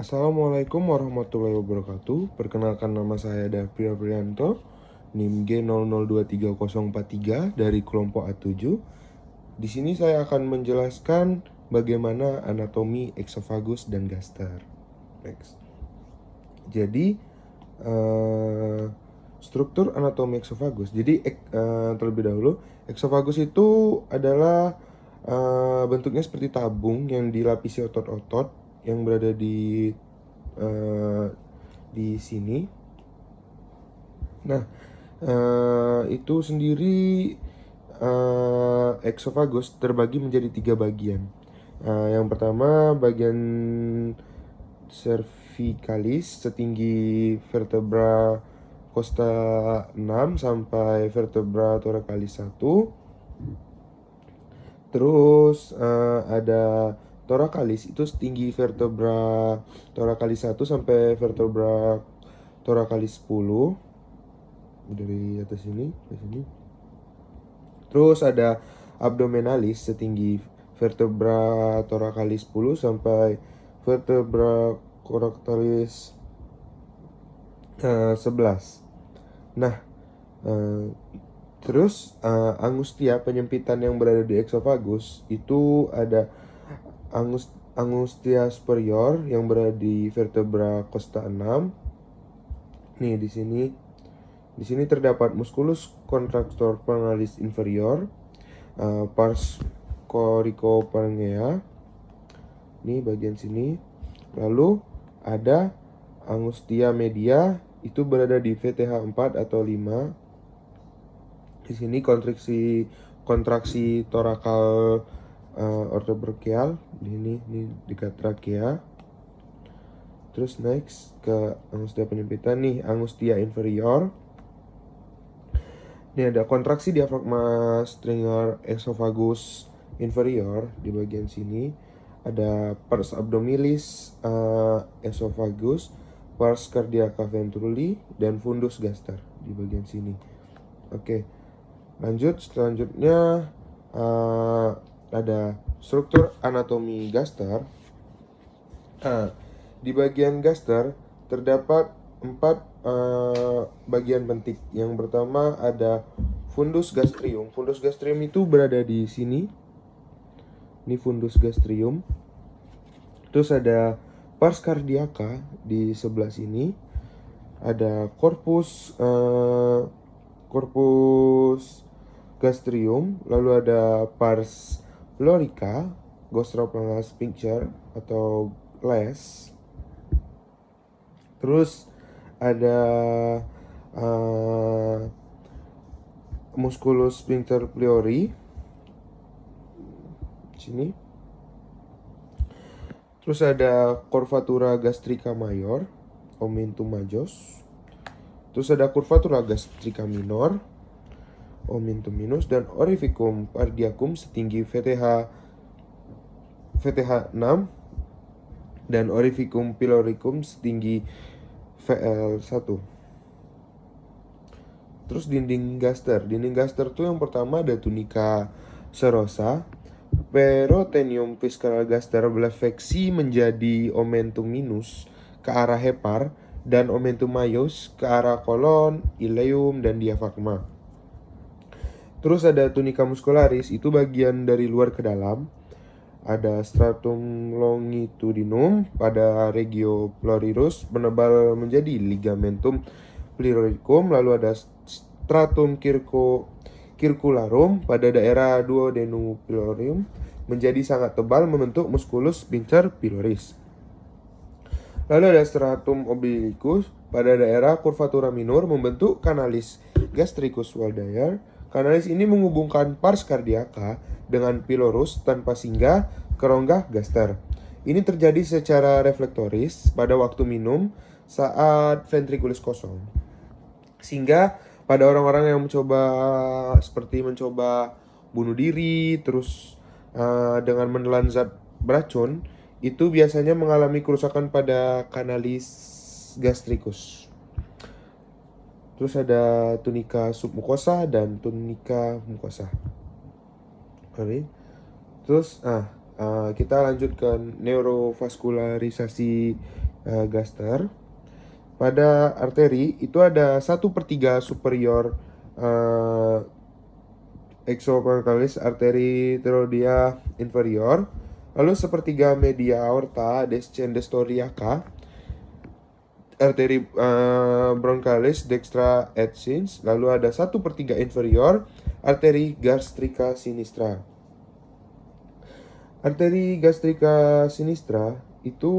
Assalamualaikum warahmatullahi wabarakatuh. Perkenalkan, nama saya Davi Aprianto, NIM G002343 dari kelompok A7. Di sini saya akan menjelaskan bagaimana anatomi eksofagus dan gaster. Next. Jadi struktur anatomi eksofagus. Jadi terlebih dahulu, eksofagus itu adalah bentuknya seperti tabung yang dilapisi otot-otot yang berada di sini. Nah, itu sendiri eksofagus terbagi menjadi 3 bagian. Yang pertama, bagian cervicalis setinggi vertebra costa 6 sampai vertebra thoracalis 1. Terus ada thoracalis, itu setinggi vertebra thoracalis 1 sampai vertebra thoracalis 10 dari atas sini ke sini. Terus ada abdomenalis setinggi vertebra thoracalis 10 sampai vertebra coracalis 11. Nah, terus angustia penyempitan yang berada di eksofagus itu ada angustia superior yang berada di vertebra costa 6. Nih di sini terdapat musculus contractor planalis inferior, pars corycopharyngea. Nih bagian sini. Lalu ada angustia media, itu berada di VTH 4 atau 5. Di sini kontraksi torakal ortobronchial ini dekat trakea. Terus next ke angustia penyempitan nih, angustia inferior. Ini ada kontraksi diafragma stringer esophagus inferior di bagian sini. Ada pars abdominis esophagus, pars cardiaca ventruli, dan fundus gaster di bagian sini. Oke. Selanjutnya ada struktur anatomi gaster. Di bagian gaster terdapat 4 bagian penting. Yang pertama ada fundus gastrium. Fundus gastrium itu berada di sini. Ini fundus gastrium. Terus ada pars cardiaca di sebelah sini. Ada corpus gastrium, lalu ada pars pleurica, gastrocnemius sphincter atau les. Terus ada musculus sphincter pleuri sini. Terus ada curvatura gastrica major, omentum majus. Terus ada curvatura gastrica minor, omentum minus, dan orificum cardiacum setinggi VTH 6 dan orificum pyloricum setinggi VL1. Terus dinding gaster. Dinding gaster tuh yang pertama ada tunica serosa, peritoneum visceral gaster berefleksi menjadi omentum minus ke arah hepar dan omentum majus ke arah kolon, ileum, dan diafragma. Terus ada tunica muscularis, itu bagian dari luar ke dalam. Ada stratum longitudinum pada regio pleurirus menebal menjadi ligamentum pleuroicum. Lalu ada stratum circularum pada daerah duodenum pleurorum menjadi sangat tebal membentuk musculus sphincter pylorus. Lalu ada stratum obliquus pada daerah curvatura minor membentuk canalis gastricus Waldeyer. Canalis ini menghubungkan pars cardiaca dengan pylorus tanpa singgah ke rongga gaster. Ini terjadi secara reflektoris pada waktu minum saat ventrikulus kosong. Sehingga pada orang-orang yang mencoba bunuh diri, terus dengan menelan zat beracun, itu biasanya mengalami kerusakan pada canalis gastricus. Terus ada tunica submucosa dan tunica mucosa. Oke. Terus kita lanjut ke neurovascularisasi gaster. Pada arteri itu ada 1/3 superior exobrachialis arteri thyroidea inferior, lalu 1/3 media aorta descendens toriaca arteri bronchialis dextra et sins, lalu ada 1/3 inferior arteri gastrica sinistra. Arteri gastrica sinistra itu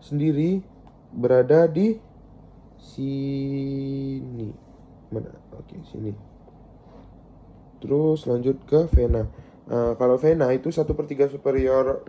sendiri berada di sini. Mana? Oke, sini. Terus lanjut ke vena. Kalau vena itu 1/3 superior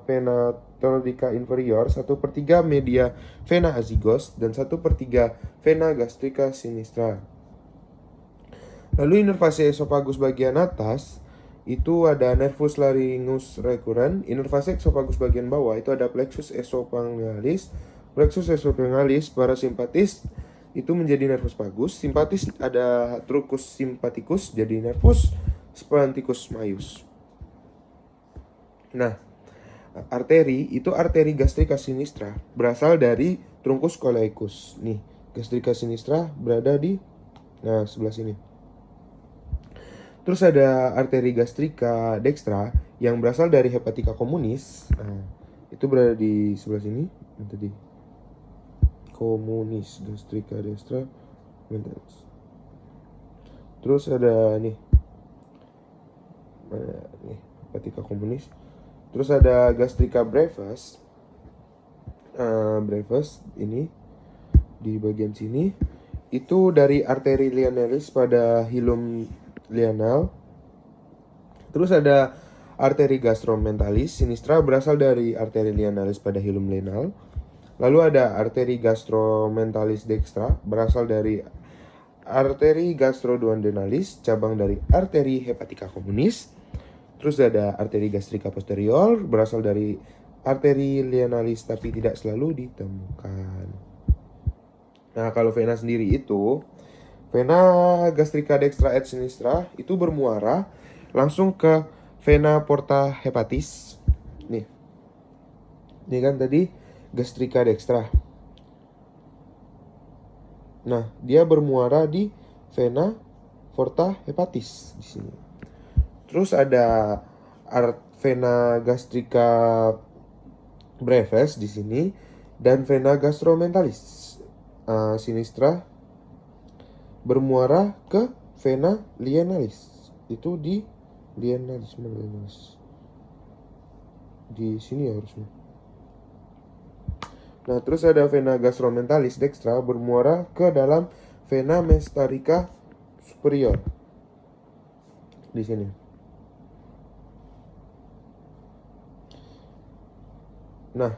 vena thyroidica inferior, 1/3 media vena azygos, dan 1/3 vena gastrica sinistra. Lalu inervasi esofagus bagian atas itu ada nervus laryngeus recurrens. Inervasi esofagus bagian bawah itu ada plexus esophagealis. Plexus esophagealis parasimpatis itu menjadi nervus vagus. Simpatis ada truncus sympathicus jadi nervus splanchnicus majus. Nah, arteri itu arteri gastrica sinistra berasal dari truncus coeliacus. Nih, gastrica sinistra berada di sebelah sini. Terus ada arteri gastrica dextra yang berasal dari hepatica communis. Itu berada di sebelah sini. Tadi communis, gastrica dextra. Terus ada nih hepatica communis. Terus ada gastrica brevis. Brevis ini di bagian sini itu dari arteri linearis pada hilum lineal. Terus ada arteri gastromentalis sinistra berasal dari arteri linearis pada hilum lineal. Lalu ada arteri gastromentalis dextra berasal dari arteri gastroduodenalis, cabang dari arteri hepatica communis. Terus ada arteri gastrica posterior berasal dari arteri linealis tapi tidak selalu ditemukan. Nah, kalau vena sendiri itu vena gastrica dextra et sinistra itu bermuara langsung ke vena porta hepatis. Nih. Ini kan tadi gastrica dextra. Nah, dia bermuara di vena porta hepatis di sini. Terus ada vena gastrica brevis di sini dan vena gastromentalis sinistra bermuara ke vena linealis. Itu di linealis. Di sini ya harusnya. Nah, terus ada vena gastromentalis dextra bermuara ke dalam vena mesentarica superior. Di sini. Nah,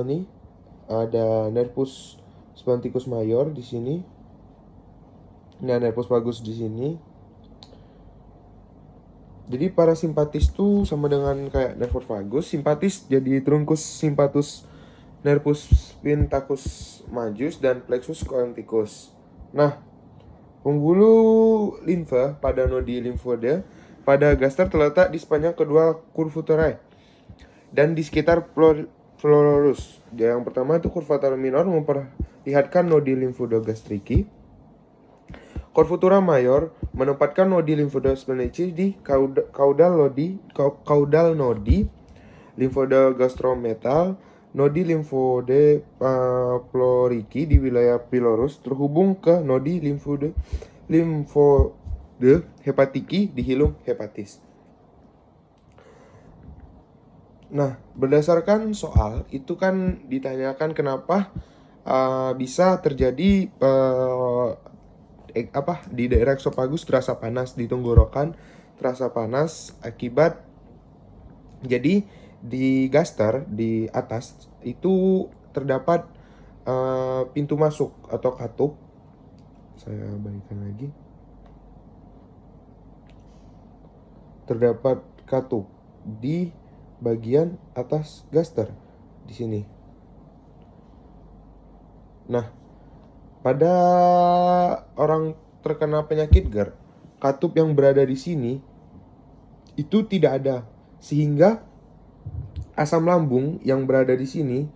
ini ada nervus splanchnicus major di sini. Nah, nervus vagus di sini. Jadi parasimpatis tuh sama dengan kayak nervus vagus. Simpatis jadi truncus sympathus, nervus spinatus majus, dan plexus coeliacus. Nah, pembuluh limfa pada nodi limfoide pada gaster terletak di sepanjang kedua curvaturae dan di sekitar florus. Yang pertama itu curvatura minor memperlihatkan nodi limfodogastriki. Curvatura major menempatkan nodi limfodosplenici di caudal nodi limfodogastrometal. Nodi limfode ploriki di wilayah pylorus terhubung ke nodi limfode hepatiki di hilum hepatis. Nah, berdasarkan soal itu kan ditanyakan kenapa bisa terjadi di daerah esofagus terasa panas, di tenggorokan terasa panas akibat jadi di gaster di atas itu terdapat pintu masuk atau katup. Saya balikkan lagi. Terdapat katup di bagian atas gaster di sini. Nah, pada orang terkena penyakit GERD, katup yang berada di sini itu tidak ada, sehingga asam lambung yang berada di sini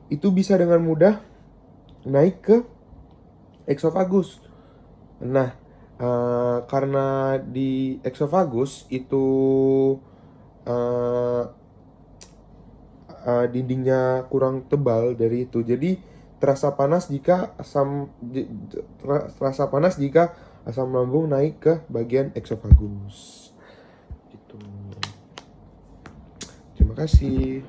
itu bisa dengan mudah naik ke eksofagus. Nah, karena di eksofagus itu eh, dindingnya kurang tebal dari itu, jadi terasa panas jika asam lambung naik ke bagian eksofagus. Gitu. Terima kasih.